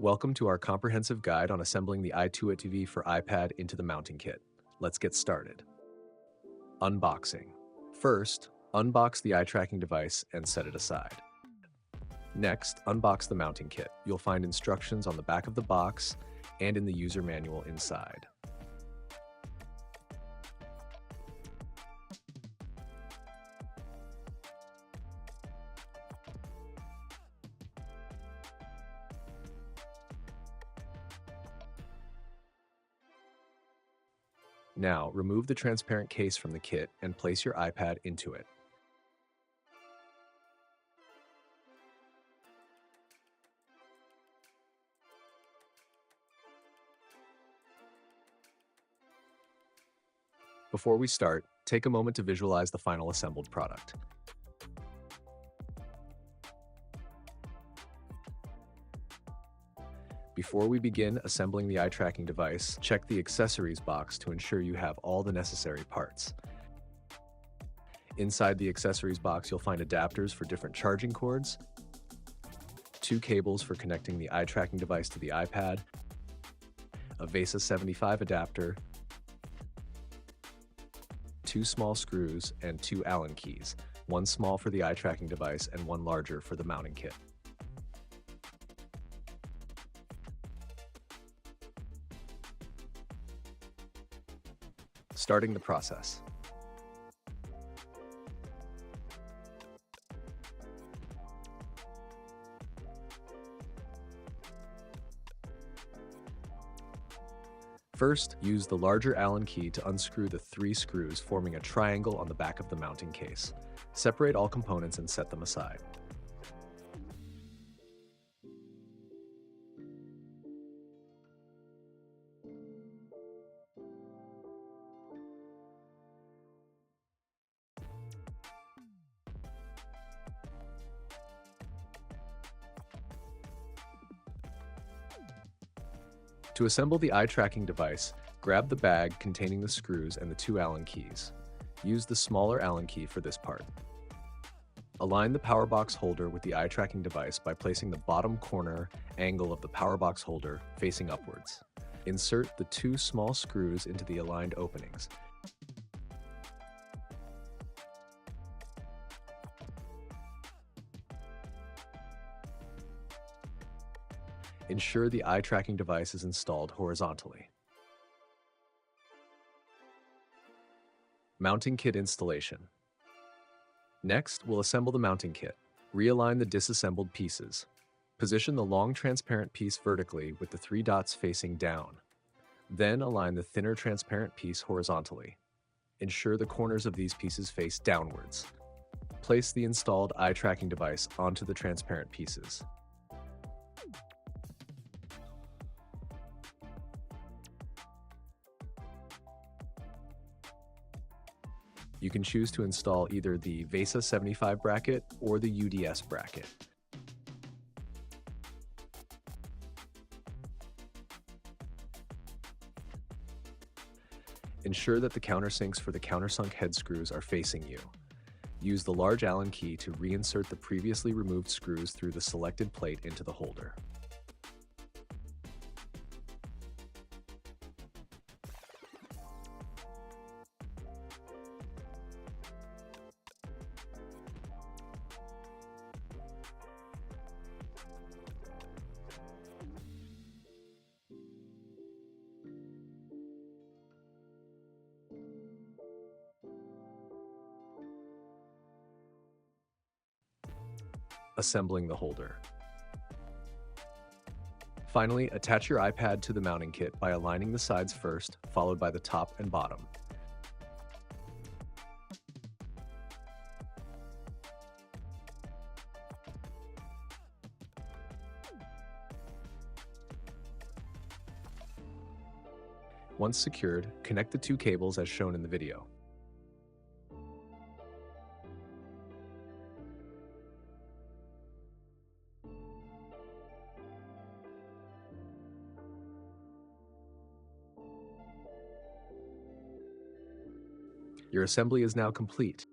Welcome to our comprehensive guide on assembling the iTuitive for iPad into the mounting kit. Let's get started. Unboxing. First, unbox the eye tracking device and set it aside. Next, unbox the mounting kit. You'll find instructions on the back of the box and in the user manual inside. Now, remove the transparent case from the kit and place your iPad into it. Before we start, take a moment to visualize the final assembled product. Before we begin assembling the eye tracking device, check the accessories box to ensure you have all the necessary parts. Inside the accessories box, you'll find adapters for different charging cords, 2 cables for connecting the eye tracking device to the iPad, a VESA 75 adapter, 2 small screws, and 2 Allen keys, one small for the eye tracking device and one larger for the mounting kit. Starting the process. First, use the larger Allen key to unscrew the 3 screws forming a triangle on the back of the mounting case. Separate all components and set them aside. To assemble the eye tracking device, grab the bag containing the screws and the 2 Allen keys. Use the smaller Allen key for this part. Align the power box holder with the eye tracking device by placing the bottom corner angle of the power box holder facing upwards. Insert the 2 small screws into the aligned openings. Ensure the eye tracking device is installed horizontally. Mounting kit installation. Next, we'll assemble the mounting kit. Realign the disassembled pieces. Position the long transparent piece vertically with the 3 dots facing down. Then align the thinner transparent piece horizontally. Ensure the corners of these pieces face downwards. Place the installed eye tracking device onto the transparent pieces. You can choose to install either the VESA 75 bracket or the UDS bracket. Ensure that the countersinks for the countersunk head screws are facing you. Use the large Allen key to reinsert the previously removed screws through the selected plate into the holder. Assembling the holder. Finally, attach your iPad to the mounting kit by aligning the sides first, followed by the top and bottom. Once secured, connect the 2 cables as shown in the video. Your assembly is now complete.